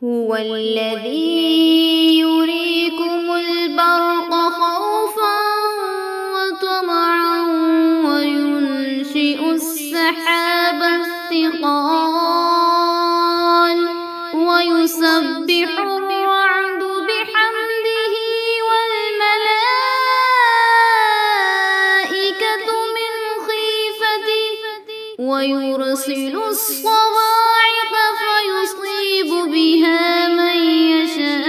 هو الذي يريكم البرق خوفا وطمعا وينشئ السحاب الثقال ويسبح الرعد بحمده والملائكة من خيفته ويرسل الصواعق فيصيب بها من يشاء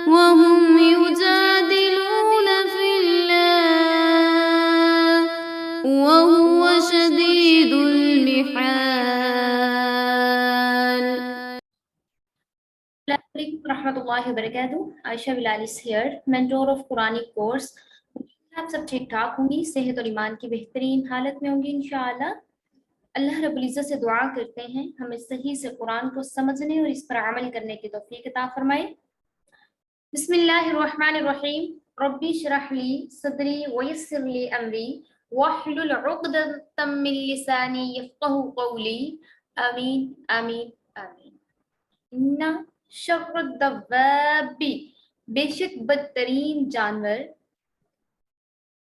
وهم يجادلون في الله وهو شديد المحال. Assalamu alaikum warahmatullahi wabarakatuh. Aisha Bilal is here, mentor of Quranic course. آپ سب ٹھیک ٹھاک ہوں گی، صحت اور ایمان کی بہترین حالت میں ہوں گی انشاءاللہ۔ اللہ رب العزت سے دعا کرتے ہیں ہمیں صحیح سے قرآن کو سمجھنے اور اس پر عمل کرنے کی توفیق عطا فرمائے۔ بسم اللہ الرحمن الرحیم۔ ربی اشرح لی صدری ویسر لی امری واحلل عقدۃ من لسانی یفقهوا قولی، آمین آمین آمین۔ ان شر الدواب، بے شک بدترین جانور،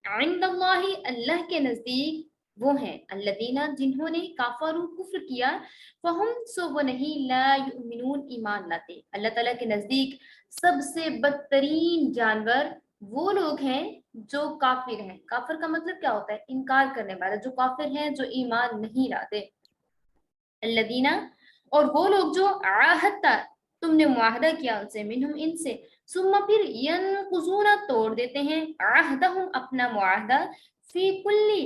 عند اللہ اللہ کے نزدیک وہ ہیں، الذین جنہوں نے کافروا کفر کیا، فہم سو وہ نہیں، لا یؤمنون ایمان لاتے۔ اللہ تعالیٰ کے نزدیک سب سے بدترین جانور وہ لوگ ہیں جو کافر ہیں۔ کافر کا مطلب کیا ہوتا ہے؟ انکار کرنے والا، جو کافر ہیں، جو ایمان نہیں لاتے۔ الذین، اور وہ لوگ جو عاہدت، تم نے معاہدہ کیا ان سے، منہم ان سے، ثم پھر ینقضون توڑ دیتے ہیں، عہدہم اپنا معاہدہ، فی کلی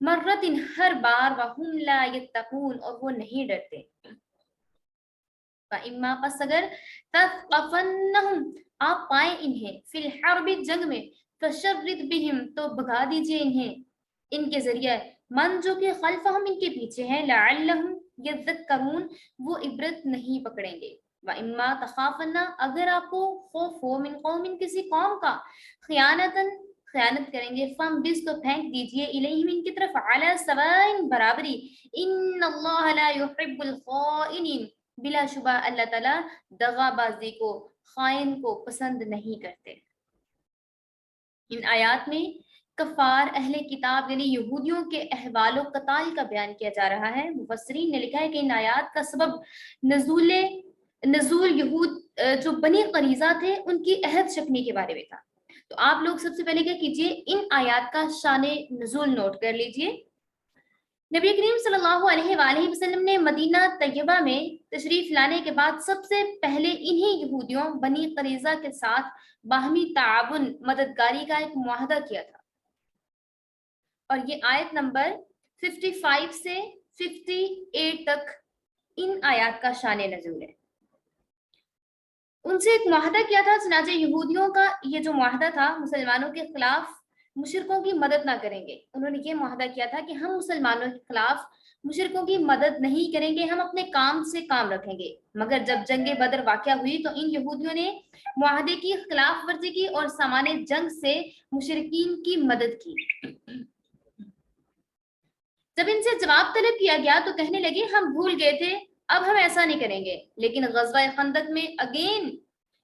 مرۃ ہر بار، وہم لا یتقون اور وہ نہیں ڈرتے۔ فاما پس اگر تثقفنہم آپ پائیں انہیں، فی الحرب جنگ میں، فشرد بہم تو بھگا دیجئے انہیں ان کے ذریعے، من جو کہ خلفہم ان کے پیچھے ہیں، لعلہم یذکرون وہ عبرت نہیں پکڑیں گے۔ وَإِمَّا تَخَافَنَّ اگر آپ کو خوف ہو، من قوم کسی قوم کا، خیانتاً خیانت کریں گے، فَانبِذْ تو پھینک دیجئے، الیہم ان کی طرف، علی سواء برابری، ان اللہ لا يحب الخائنین بلا شبہ اللہ تعالیٰ دغا بازی کو، خائن کو پسند نہیں کرتے۔ ان آیات میں کفار اہل کتاب یعنی یہودیوں کے احوال و قتال کا بیان کیا جا رہا ہے۔ مفسرین نے لکھا ہے کہ ان آیات کا سبب نزول یہود جو بنی قریظہ تھے ان کی عہد شکنی کے بارے میں تھا۔ تو آپ لوگ سب سے پہلے کیا کیجئے، ان آیات کا شان نزول نوٹ کر لیجئے۔ نبی کریم صلی اللہ علیہ وآلہ وسلم نے مدینہ طیبہ میں تشریف لانے کے بعد سب سے پہلے انہی یہودیوں بنی قریظہ کے ساتھ باہمی تعاون، مددگاری کا ایک معاہدہ کیا تھا، اور یہ آیت نمبر 55 سے 58 تک ان آیات کا شان نزول ہے۔ ان سے ایک معاہدہ کیا تھا، چنانچہ یہودیوں کا یہ جو معاہدہ تھا، مسلمانوں کے خلاف مشرکوں کی مدد نہ کریں گے۔ انہوں نے یہ معاہدہ کیا تھا کہ ہم مسلمانوں کے خلاف مشرکوں کی مدد نہیں کریں گے، ہم اپنے کام سے کام رکھیں گے۔ مگر جب جنگ بدر واقع ہوئی تو ان یہودیوں نے معاہدے کی خلاف ورزی کی اور سامان جنگ سے مشرکین کی مدد کی۔ جب ان سے جواب طلب کیا گیا تو کہنے لگے ہم بھول گئے تھے، اب ہم ایسا نہیں کریں گے۔ لیکن غزوہ خندق میں اگین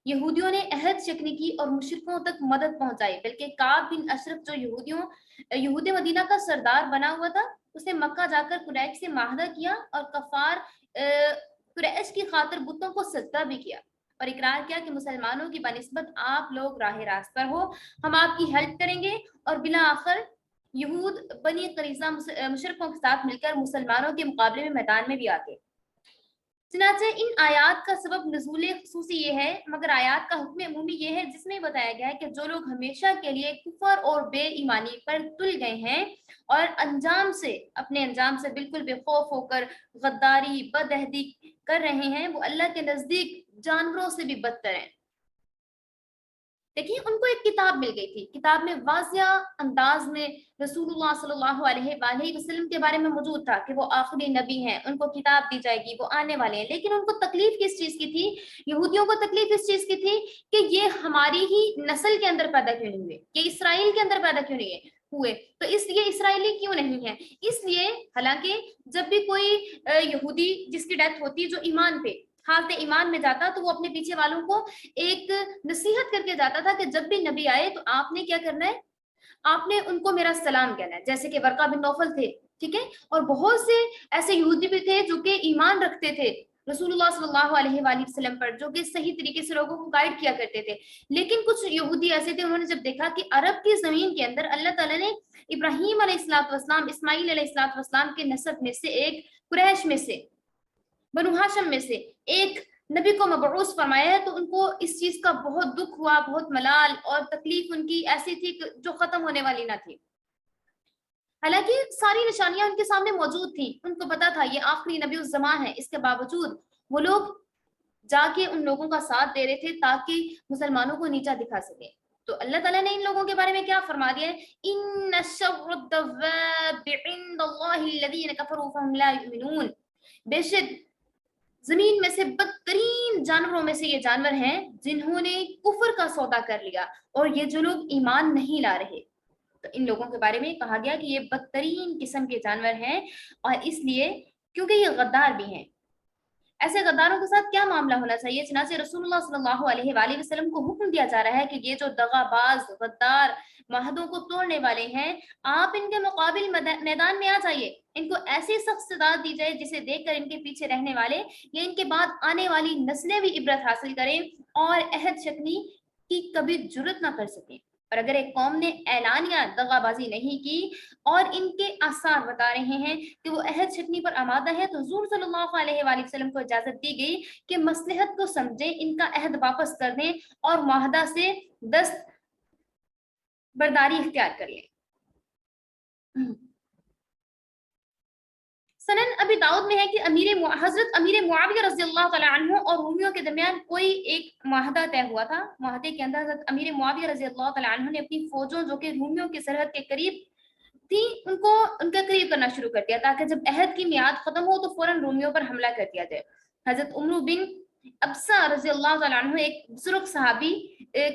یہودیوں نے عہد شکنی کی اور مشرکوں تک مدد پہنچائی، بلکہ کعب بن اشرف جو یہود مدینہ کا سردار بنا ہوا تھا، اس نے مکہ جا کر قریش سے معاہدہ کیا اور کفار قریش کی خاطر بتوں کو سجدہ بھی کیا اور اقرار کیا کہ مسلمانوں کی بنسبت آپ لوگ راہ راست پر ہو، ہم آپ کی ہیلپ کریں گے۔ اور بالآخر یہود بنی قریظہ مشرکوں کے ساتھ مل کر مسلمانوں کے مقابلے میں میدان میں بھی آتے۔ چنانچہ ان آیات کا سبب نزول خصوصی یہ ہے، مگر آیات کا حکم عمومی یہ ہے جس میں بتایا گیا ہے کہ جو لوگ ہمیشہ کے لیے کفر اور بے ایمانی پر تل گئے ہیں اور اپنے انجام سے بالکل بے خوف ہو کر غداری، بدعہدی کر رہے ہیں، وہ اللہ کے نزدیک جانوروں سے بھی بدتر ہیں۔ دیکھیے ان کو ایک کتاب مل گئی تھی، کتاب میں واضح انداز میں رسول اللہ صلی اللہ علیہ وآلہ وسلم کے بارے میں موجود تھا کہ وہ آخری نبی ہیں، ان کو کتاب دی جائے گی، وہ آنے والے ہیں۔ لیکن ان کو تکلیف کس چیز کی تھی؟ یہودیوں کو تکلیف اس چیز کی تھی کہ یہ ہماری ہی نسل کے اندر پیدا کیوں نہیں ہوئے، یہ اسرائیل کے اندر پیدا کیوں نہیں ہے۔ ہوئے. تو اس لیے اسرائیلی کیوں نہیں ہے؟ اس لیے حالانکہ جب بھی کوئی یہودی جس کی ڈیتھ ہوتی جو ایمان پہ حالت ایمان میں جاتا تو وہ اپنے پیچھے والوں کو ایک نصیحت کر کے جاتا تھا کہ جب بھی نبی آئے تو آپ نے کیا کرنا ہے، آپ نے ان کو میرا سلام کہنا ہے. جیسے کہ ورقہ بن نوفل تھے، ٹھیک ہے، اور بہت سے ایسے یہودی بھی تھے جو کہ ایمان رکھتے تھے رسول اللہ صلی اللہ علیہ وآلہ وسلم پر، جو کہ صحیح طریقے سے لوگوں کو گائیڈ کیا کرتے تھے. لیکن کچھ یہودی ایسے تھے، انہوں نے جب دیکھا کہ عرب کی زمین کے اندر اللہ تعالیٰ نے ابراہیم علیہ الصلوۃ والسلام، اسماعیل علیہ الصلوۃ والسلام کے نسب میں سے ایک، قریش میں سے، بنو ہاشم میں سے ایک نبی کو مبعوث فرمایا ہے، تو ان کو اس چیز کا بہت دکھ ہوا، بہت ملال اور تکلیف ان کی ایسی تھی جو ختم ہونے والی نہ تھی. حالانکہ ساری نشانیاں ان کے سامنے موجود تھیں، ان کو پتا تھا یہ آخری نبی الزمان ہے، اس کے باوجود وہ لوگ جا کے ان لوگوں کا ساتھ دے رہے تھے تاکہ مسلمانوں کو نیچا دکھا سکے. تو اللہ تعالیٰ نے ان لوگوں کے بارے میں کیا فرما دیا ہے، ان شر الدواب عند اللہ الذین کفروا فهم لا یؤمنون، بے شک زمین میں سے بدترین جانوروں میں سے یہ جانور ہیں جنہوں نے کفر کا سودا کر لیا اور یہ جو لوگ ایمان نہیں لا رہے. تو ان لوگوں کے بارے میں کہا گیا کہ یہ بدترین قسم کے جانور ہیں، اور اس لیے کیونکہ یہ غدار بھی ہیں. ایسے غداروں کے ساتھ کیا معاملہ ہونا چاہیے؟ چنانچہ رسول اللہ صلی اللہ علیہ وآلہ وسلم کو حکم دیا جا رہا ہے کہ یہ جو دغا باز، غدار، معاہدوں کو توڑنے والے ہیں، آپ ان کے مقابل میدان میں آ جائیے. ان کو ایسی سخت سزا دی جائے جسے دیکھ کر ان کے پیچھے رہنے والے یا ان کے بعد آنے والی نسلیں بھی عبرت حاصل کریں اور عہد شکنی کی کبھی جرت نہ کر سکیں. اور اگر ایک قوم نے اعلانیہ دغا بازی نہیں کی اور ان کے آثار بتا رہے ہیں کہ وہ عہد شکنی پر آمادہ ہے، تو حضور صلی اللہ علیہ وآلہ وسلم کو اجازت دی گئی کہ مصلحت کو سمجھیں، ان کا عہد واپس کر دیں اور معاہدہ سے دست برداری اختیار کر لیں. سنن ابی داؤد میں ہے کہ حضرت امیر معاویہ رضی اللہ تعالیٰ عنہ اور رومیوں کے درمیان کوئی ایک معاہدہ طے ہوا تھا. معاہدے کے اندر حضرت امیر معاویہ رضی اللہ تعالیٰ عنہ نے اپنی فوجوں جو کہ رومیوں کی سرحد کے قریب تھی ان کو ان کا قریب کرنا شروع کر دیا تاکہ جب عہد کی میعاد ختم ہو تو فوراً رومیوں پر حملہ کر دیا جائے. حضرت عمرو بن ابسا رضی اللہ تعالیٰ عنہ ایک بزرگ صحابی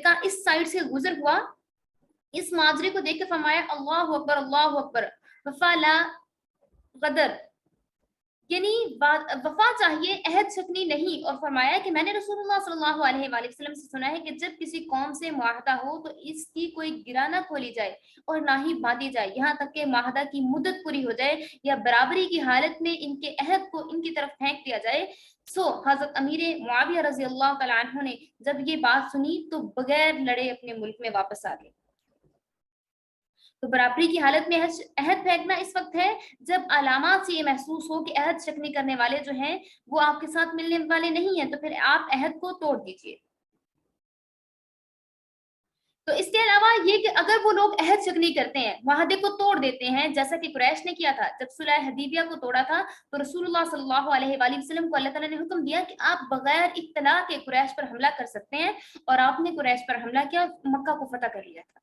کا اس سائڈ سے گزر ہوا. اس ماجرے کو دیکھ کے فرمایا اللہ اکبر اللہ اکبر، وفا لا غدر، یعنی وفا چاہیے، عہد شکنی نہیں. اور فرمایا کہ میں نے رسول اللہ صلی اللہ علیہ وآلہ وسلم سے سنا ہے کہ جب کسی قوم سے معاہدہ ہو تو اس کی کوئی گرہ نہ کھولی جائے اور نہ ہی باندھی جائے یہاں تک کہ معاہدہ کی مدت پوری ہو جائے یا برابری کی حالت میں ان کے عہد کو ان کی طرف پھینک دیا جائے. سو حضرت امیر معاویہ رضی اللہ تعالیٰ عنہ نے جب یہ بات سنی تو بغیر لڑے اپنے ملک میں واپس آ گئے. تو برابری کی حالت میں عہد پھینکنا اس وقت ہے جب علامات سے یہ محسوس ہو کہ عہد شکنی کرنے والے جو ہیں وہ آپ کے ساتھ ملنے والے نہیں ہیں، تو پھر آپ عہد کو توڑ دیجئے. تو اس کے علاوہ یہ کہ اگر وہ لوگ عہد شکنی کرتے ہیں، معاہدے کو توڑ دیتے ہیں، جیسا کہ قریش نے کیا تھا جب صلح حدیبیہ کو توڑا تھا، تو رسول اللہ صلی اللہ علیہ وآلہ وسلم کو اللہ تعالیٰ نے حکم دیا کہ آپ بغیر اطلاع کے قریش پر حملہ کر سکتے ہیں، اور آپ نے قریش پر حملہ کیا، مکہ کو فتح کر لیا تھا.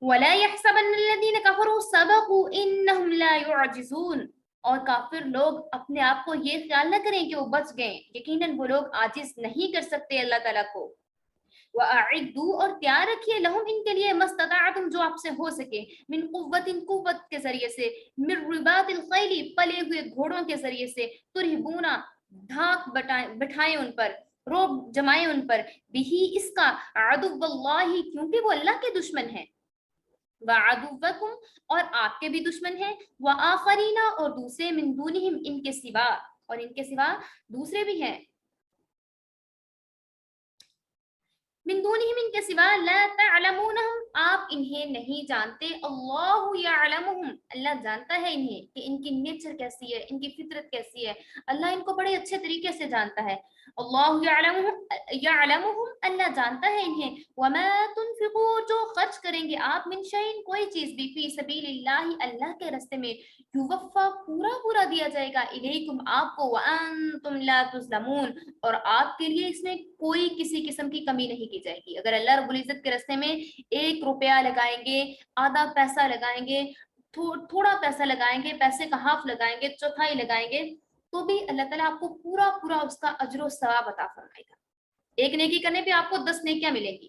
وَلَا يَحْسَبَنَّ الَّذِينَ كَفَرُوا سَبَقُوا إِنَّهُمْ لَا يُعْجِزُونَ، اور کافر لوگ اپنے آپ کو یہ خیال نہ کریں کہ وہ بچ گئے، یقیناً وہ لوگ عاجز نہیں کر سکتے اللہ تعالیٰ کو. وَأَعِدُّوا، اور تیار رکھیے، لَهُمْ ان کے لیے، مَسْتَطَعْتُمْ جو آپ سے ہو سکے، من قوت، قوت کے ذریعے سے، من رباط الخیل، پلے ہوئے گھوڑوں کے ذریعے سے، ترہبونا، دھاک بٹھائیں ان پر، روب جمائیں ان پر، بھی اس کا، عدو اللہ، کیونکہ وہ اللہ کے دشمن ہیں، وعدوکم، اور آپ کے بھی دشمن ہیں، وآخرین، اور دوسرے، من دونہم، ان کے سوا، اور ان کے سوا دوسرے بھی ہیں، من دونہم، ان کے سوا، لا تعلمونہم، آپ انہیں نہیں جانتے، اللہ یعلمہم، اللہ جانتا ہے انہیں کہ ان کی نیچر کیسی ہے، ان کی فطرت کیسی ہے، اللہ ان کو بڑے اچھے طریقے سے جانتا ہے. اللہ یعلمہم، اللہ جانتا ہے انہیں. وما تنفقوا، جو خرچ کریں گے آپ، من شیء، کوئی چیز بھی، فی سبیل اللہ، اللہ کے راستے میں، یوفا، پورا پورا دیا جائے گا، الیکم، آپ کو، وانتم لا تظلمون، اور آپ کے لیے اس میں کوئی کسی قسم کی کمی نہیں کی جائے گی. اگر اللہ رب العزت کے راستے میں 1 روپیہ لگائیں گے، آدھا پیسہ لگائیں گے، تھوڑا پیسہ لگائیں گے، پیسے کا ہاف لگائیں گے، چوتھائی لگائیں گے، تو بھی اللہ تعالیٰ آپ کو پورا پورا اس کا اجر و ثواب عطا فرمائے گا. ایک نیکی کرنے پہ آپ کو 10 نیکیاں ملیں گی.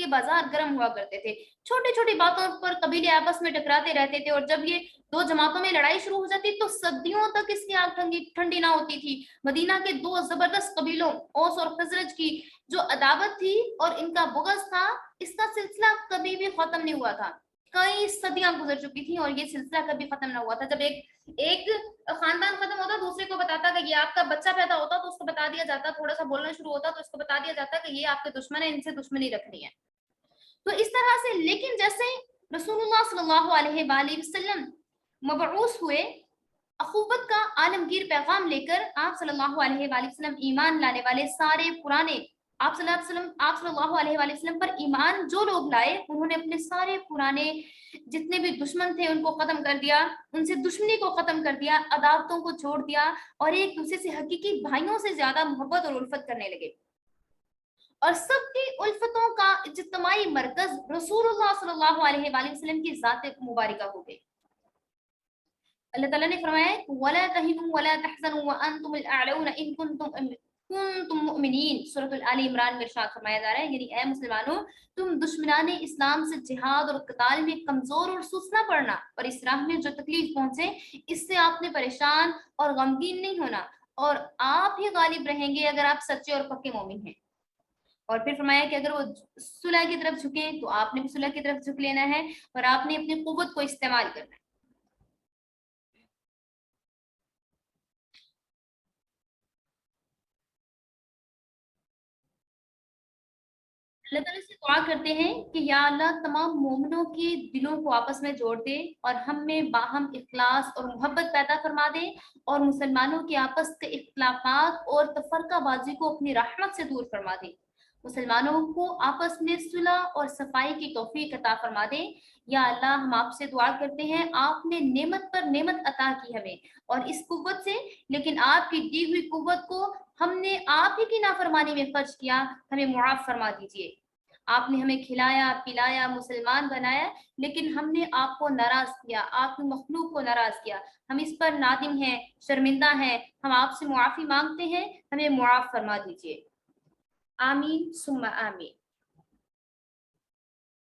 کے بازار گرم ہوا کرتے تھے. چھوٹی چھوٹی باتوں پر قبیلے آپس میں ٹکراتے رہتے تھے, اور جب یہ دو جماعتوں میں لڑائی شروع ہو جاتی تو صدیوں تک اس کی آگ ٹھنڈی نہ ہوتی تھی. مدینہ کے دو زبردست قبیلوں اوس اور خزرج کی جو عداوت تھی اور ان کا بغض تھا, اس کا سلسلہ کبھی بھی ختم نہیں ہوا تھا. کئی صدیاں گزر چکی تھیں اور یہ سلسلہ کبھی ختم نہ ہوا تھا. جب ایک خاندان ختم ہوتا دوسرے کو بتاتا کہ یہ آپ کا بچہ پیدا ہوتا تو اس کو بتا دیا جاتا, تھوڑا سا بولنا شروع ہوتا تو اس کو بتا دیا جاتا کہ یہ آپ کے دشمن ہیں, ان سے دشمنی رکھنی ہے. تو اس طرح سے, لیکن جیسے رسول اللہ صلی اللہ علیہ وآلہ وسلم مبعوث ہوئے اخوت کا عالمگیر پیغام لے کر, آپ صلی اللہ علیہ وآلہ وسلم ایمان لانے والے سارے پرانے آپ صلی اللہ علیہ وآلہ وسلم پر ایمان جو لوگ لائے, انہوں نے اپنے سارے پرانے جتنے بھی دشمن تھے ان کو ختم کر دیا, ان سے دشمنی کو ختم کر دیا, عداوتوں کو چھوڑ دیا اور ایک دوسرے سے حقیقی بھائیوں سے زیادہ محبت اور الفت کرنے لگے. اور سب کی الفتوں کا اجتماعی مرکز رسول اللہ صلی اللہ علیہ وآلہ وسلم کی ذات مبارکہ ہو گئی. اللہ تعالیٰ نے فرمایا وَلَا تَهِنُوا وَلَا تَحْزَنُوا وَأَنْتُمُ الْأَعْلَوْنَ إِن كُنتُم مُؤْمِنِينَ. سورۃ آل عمران میں ارشاد فرمایا جا رہا ہے, یعنی اے مسلمانوں, تم دشمنان اسلام سے جہاد اور قتال میں کمزور اور سست نہ پڑنا, اور اس راہ میں جو تکلیف پہنچے اس سے آپ نے پریشان اور غمگین نہیں ہونا, اور آپ ہی غالب رہیں گے اگر آپ سچے اور پکے مومن ہیں. اور پھر فرمایا کہ اگر وہ صلح کی طرف جھکیں تو آپ نے بھی صلح کی طرف جھک لینا ہے, اور آپ نے اپنی قوت کو استعمال کرنا ہے. اللہ تعالیٰ سے دعا کرتے ہیں کہ یا اللہ تمام مومنوں کے دلوں کو آپس میں جوڑ دے, اور ہم میں باہم اخلاص اور محبت پیدا فرما دے, اور مسلمانوں کے آپس کے اختلافات اور تفرقہ بازی کو اپنی رحمت سے دور فرما دے. مسلمانوں کو آپس میں صلح اور صفائی کی توفیق عطا فرما دے. یا اللہ ہم آپ سے دعا کرتے ہیں, آپ نے نعمت پر نعمت عطا کی ہمیں اور اس قوت سے, لیکن آپ کی دی ہوئی قوت کو ہم نے آپ ہی کی نافرمانی میں خرچ کیا, ہمیں معاف فرما دیجیے. آپ نے ہمیں کھلایا پلایا مسلمان بنایا, لیکن ہم نے آپ کو ناراض کیا, آپ کی مخلوق کو ناراض کیا. ہم اس پر نادم ہیں, شرمندہ ہیں, ہم آپ سے معافی مانگتے ہیں, ہمیں معاف فرما دیجیے. آمین ثم آمین.